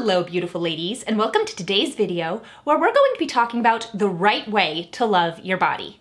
Hello, beautiful ladies, and welcome to today's video where we're going to be talking about the right way to love your body.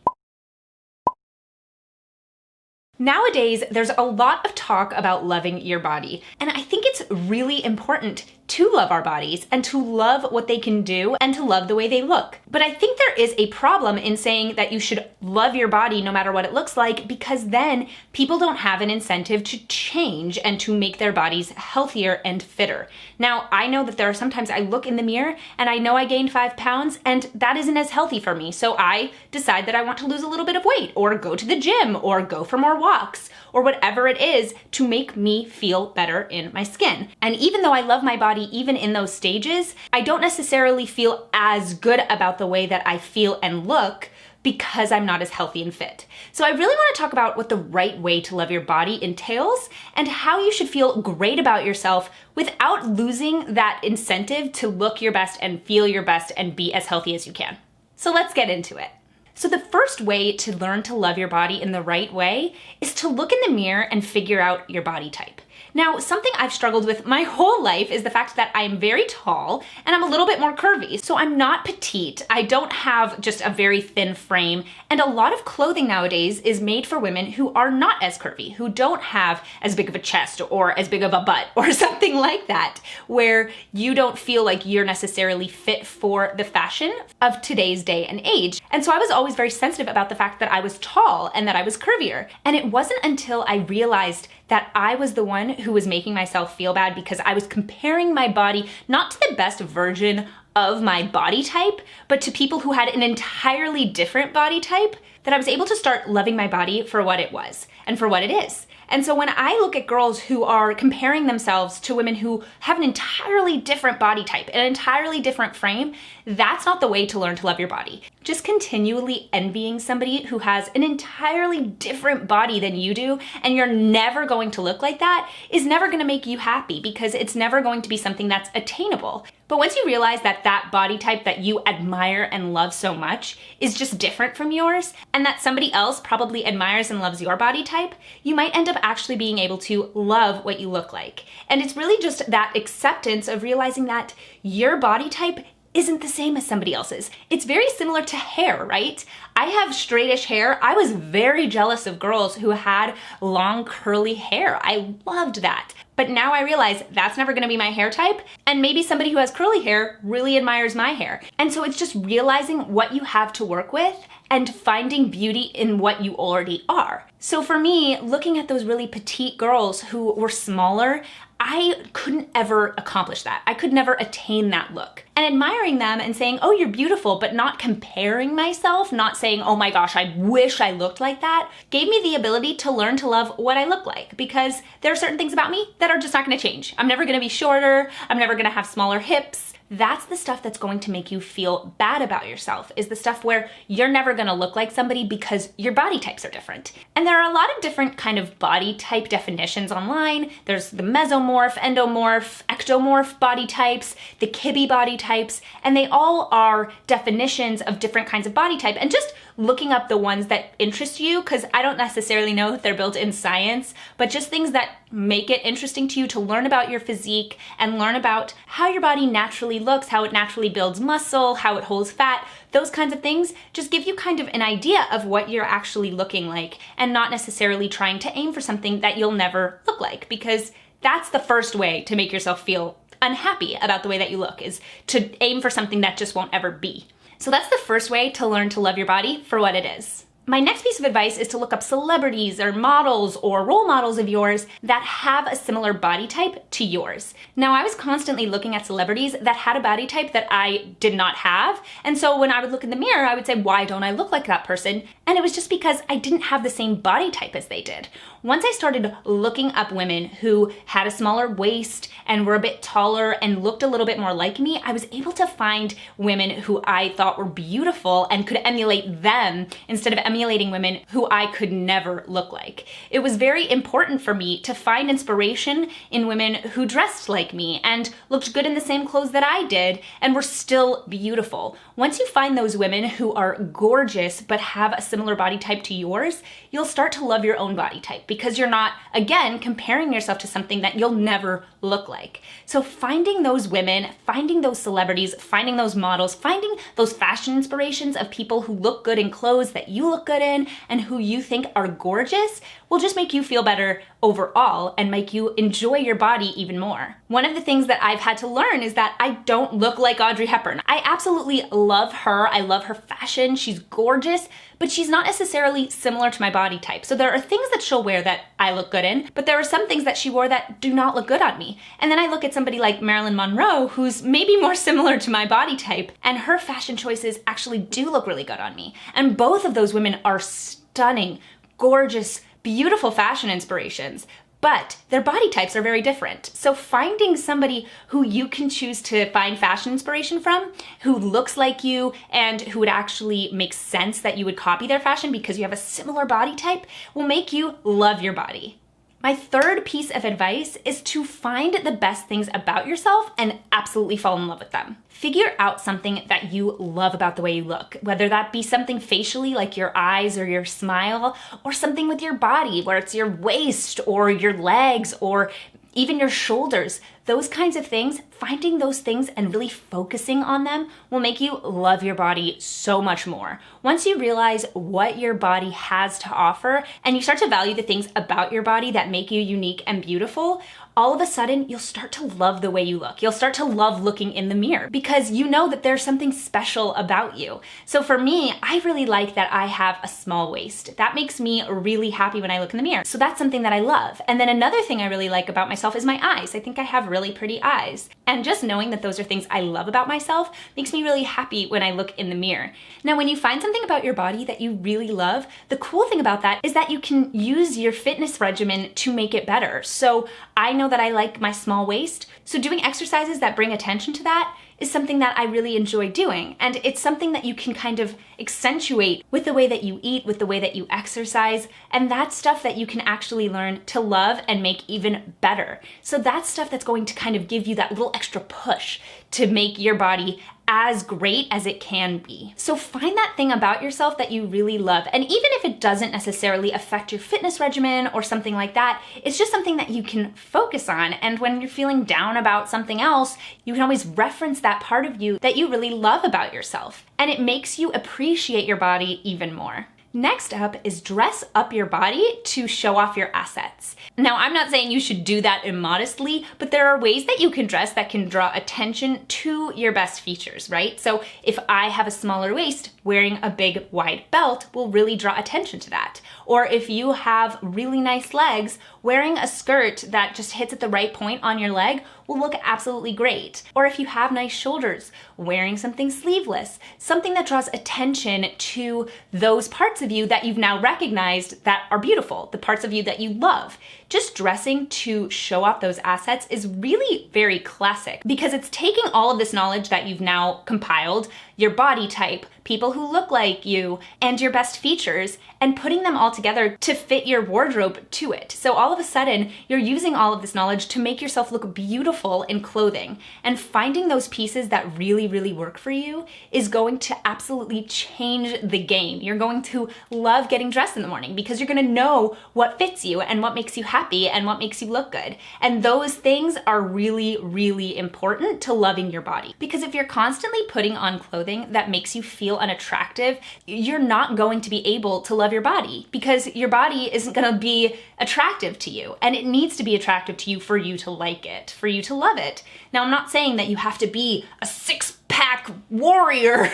Nowadays, there's a lot of talk about loving your body, and I think it's really important to love our bodies and to love what they can do and to love the way they look. But I think there is a problem in saying that you should love your body no matter what it looks like, because then people don't have an incentive to change and to make their bodies healthier and fitter. Now, I know that there are sometimes I look in the mirror and I know I gained 5 pounds and that isn't as healthy for me. So I decide that I want to lose a little bit of weight or go to the gym or go for more walks or whatever it is to make me feel better in my skin. And even though I love my body, even in those stages, I don't necessarily feel as good about the way that I feel and look because I'm not as healthy and fit. So I really want to talk about what the right way to love your body entails and how you should feel great about yourself without losing that incentive to look your best and feel your best and be as healthy as you can. So let's get into it. So the first way to learn to love your body in the right way is to look in the mirror and figure out your body type. Now, something I've struggled with my whole life is the fact that I'm very tall and I'm a little bit more curvy. So I'm not petite. I don't have just a very thin frame. And a lot of clothing nowadays is made for women who are not as curvy, who don't have as big of a chest or as big of a butt or something like that, where you don't feel like you're necessarily fit for the fashion of today's day and age. And so I was always very sensitive about the fact that I was tall and that I was curvier. And it wasn't until I realized that I was the one who was making myself feel bad because I was comparing my body not to the best version of my body type, but to people who had an entirely different body type, that I was able to start loving my body for what it was and for what it is. And so when I look at girls who are comparing themselves to women who have an entirely different body type, an entirely different frame, that's not the way to learn to love your body. Just continually envying somebody who has an entirely different body than you do, and you're never going to look like that, is never gonna make you happy because it's never going to be something that's attainable. But once you realize that that body type that you admire and love so much is just different from yours, and that somebody else probably admires and loves your body type, you might end up actually being able to love what you look like. And it's really just that acceptance of realizing that your body type isn't the same as somebody else's. It's very similar to hair, right? I have straightish hair. I was very jealous of girls who had long curly hair. I loved that. But now I realize that's never gonna be my hair type, and maybe somebody who has curly hair really admires my hair. And so it's just realizing what you have to work with and finding beauty in what you already are. So for me, looking at those really petite girls who were smaller, I couldn't ever accomplish that. I could never attain that look. And admiring them and saying, oh, you're beautiful, but not comparing myself, not saying, oh my gosh, I wish I looked like that, gave me the ability to learn to love what I look like, because there are certain things about me that are just not gonna change. I'm never gonna be shorter. I'm never gonna have smaller hips. That's the stuff that's going to make you feel bad about yourself, is the stuff where you're never gonna look like somebody because your body types are different. And there are a lot of different kind of body type definitions online. There's the mesomorph, endomorph, ectomorph body types, the kibbe body types, and they all are definitions of different kinds of body type. And just looking up the ones that interest you, because I don't necessarily know if they're built in science, but just things that make it interesting to you to learn about your physique and learn about how your body naturally looks, how it naturally builds muscle, how it holds fat, those kinds of things just give you kind of an idea of what you're actually looking like, and not necessarily trying to aim for something that you'll never look like, because that's the first way to make yourself feel unhappy about the way that you look, is to aim for something that just won't ever be. So that's the first way to learn to love your body for what it is. My next piece of advice is to look up celebrities or models or role models of yours that have a similar body type to yours. Now, I was constantly looking at celebrities that had a body type that I did not have. And so when I would look in the mirror, I would say, why don't I look like that person? And it was just because I didn't have the same body type as they did. Once I started looking up women who had a smaller waist and were a bit taller and looked a little bit more like me, I was able to find women who I thought were beautiful and could emulate them instead of emulating emulating women who I could never look like. It was very important for me to find inspiration in women who dressed like me and looked good in the same clothes that I did and were still beautiful. Once you find those women who are gorgeous but have a similar body type to yours, you'll start to love your own body type because you're not, again, comparing yourself to something that you'll never look like. So finding those women, finding those celebrities, finding those models, finding those fashion inspirations of people who look good in clothes that you look good in and who you think are gorgeous will just make you feel better overall and make you enjoy your body even more. One of the things that I've had to learn is that I don't look like Audrey Hepburn. I absolutely love her. I love her fashion. She's gorgeous, but she's not necessarily similar to my body type. So there are things that she'll wear that I look good in, but there are some things that she wore that do not look good on me. And then I look at somebody like Marilyn Monroe, who's maybe more similar to my body type, and her fashion choices actually do look really good on me. And both of those women are stunning, gorgeous, beautiful fashion inspirations, but their body types are very different. So finding somebody who you can choose to find fashion inspiration from, who looks like you and who would actually make sense that you would copy their fashion because you have a similar body type, will make you love your body. My third piece of advice is to find the best things about yourself and absolutely fall in love with them. Figure out something that you love about the way you look, whether that be something facially like your eyes or your smile, or something with your body where it's your waist or your legs or even your shoulders. Those kinds of things, finding those things and really focusing on them will make you love your body so much more. Once you realize what your body has to offer and you start to value the things about your body that make you unique and beautiful, all of a sudden you'll start to love the way you look. You'll start to love looking in the mirror because you know that there's something special about you. So for me, I really like that I have a small waist. That makes me really happy when I look in the mirror. So that's something that I love. And then another thing I really like about myself is my eyes. I think I have really pretty eyes. And just knowing that those are things I love about myself makes me really happy when I look in the mirror. Now, when you find something about your body that you really love, the cool thing about that is that you can use your fitness regimen to make it better. So I know that I like my small waist, so doing exercises that bring attention to that is something that I really enjoy doing. And it's something that you can kind of accentuate with the way that you eat, with the way that you exercise, and that's stuff that you can actually learn to love and make even better. So that's stuff that's going to kind of give you that little extra push to make your body as great as it can be. So find that thing about yourself that you really love. And even if it doesn't necessarily affect your fitness regimen or something like that, it's just something that you can focus on. And when you're feeling down about something else, you can always reference that part of you that you really love about yourself. And it makes you appreciate your body even more. Next up is dress up your body to show off your assets. Now, I'm not saying you should do that immodestly, but there are ways that you can dress that can draw attention to your best features, right? So if I have a smaller waist, wearing a big wide belt will really draw attention to that. Or if you have really nice legs, wearing a skirt that just hits at the right point on your leg will look absolutely great. Or if you have nice shoulders, wearing something sleeveless, something that draws attention to those parts of you that you've now recognized that are beautiful, the parts of you that you love. Just dressing to show off those assets is really very classic because it's taking all of this knowledge that you've now compiled, your body type, people who look like you, and your best features, and putting them all together to fit your wardrobe to it. So all of a sudden, you're using all of this knowledge to make yourself look beautiful in clothing. And finding those pieces that really, really work for you is going to absolutely change the game. You're going to love getting dressed in the morning because you're gonna know what fits you and what makes you happy and what makes you look good. And those things are really, really important to loving your body. Because if you're constantly putting on clothing that makes you feel unattractive, you're not going to be able to love your body because your body isn't going to be attractive to you, and it needs to be attractive to you for you to like it, for you to love it. Now, I'm not saying that you have to be a six-pack warrior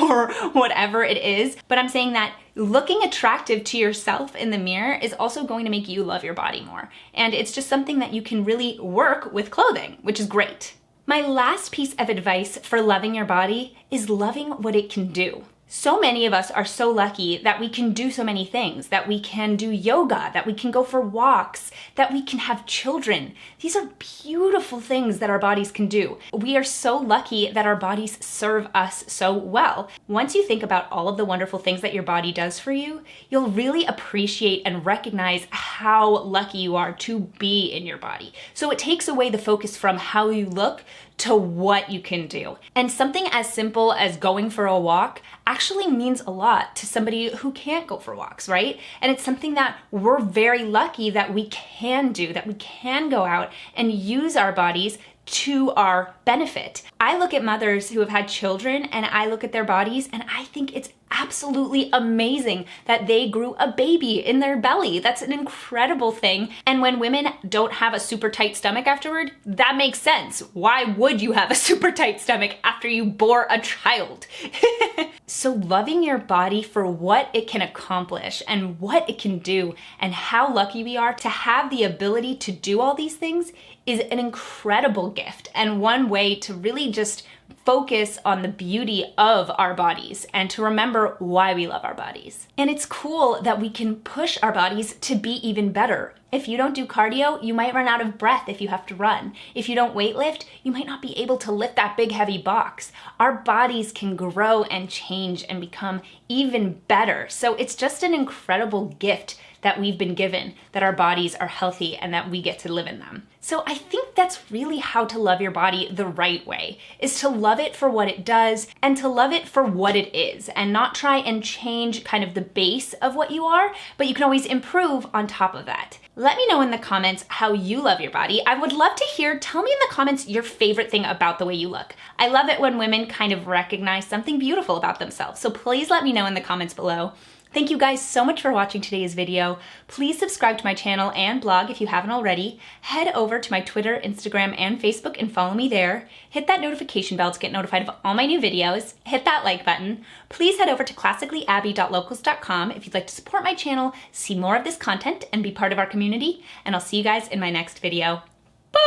or whatever it is, but I'm saying that looking attractive to yourself in the mirror is also going to make you love your body more. And it's just something that you can really work with clothing, which is great. My last piece of advice for loving your body is loving what it can do. So many of us are so lucky that we can do so many things, that we can do yoga, that we can go for walks, that we can have children. These are beautiful things that our bodies can do. We are so lucky that our bodies serve us so well. Once you think about all of the wonderful things that your body does for you, you'll really appreciate and recognize how lucky you are to be in your body. So it takes away the focus from how you look to what you can do. And something as simple as going for a walk actually means a lot to somebody who can't go for walks, right? And it's something that we're very lucky that we can do, that we can go out and use our bodies to our benefit. I look at mothers who have had children and I look at their bodies and I think it's absolutely amazing that they grew a baby in their belly. That's an incredible thing. And when women don't have a super tight stomach afterward, that makes sense. Why would you have a super tight stomach after you bore a child? So loving your body for what it can accomplish and what it can do and how lucky we are to have the ability to do all these things is an incredible gift and one way to really just focus on the beauty of our bodies and to remember why we love our bodies. And it's cool that we can push our bodies to be even better. If you don't do cardio, you might run out of breath if you have to run. If you don't weightlift, you might not be able to lift that big heavy box. Our bodies can grow and change and become even better. So it's just an incredible gift that we've been given, that our bodies are healthy and that we get to live in them. So I think that's really how to love your body the right way, is to love it for what it does and to love it for what it is and not try and change kind of the base of what you are, but you can always improve on top of that. Let me know in the comments how you love your body. I would love to hear, tell me in the comments your favorite thing about the way you look. I love it when women kind of recognize something beautiful about themselves. So please let me know in the comments below. Thank you guys so much for watching today's video. Please subscribe to my channel and blog if you haven't already. Head over to my Twitter, Instagram, and Facebook and follow me there. Hit that notification bell to get notified of all my new videos. Hit that like button. Please head over to classicallyabby.locals.com if you'd like to support my channel, see more of this content, and be part of our community. And I'll see you guys in my next video. Bye!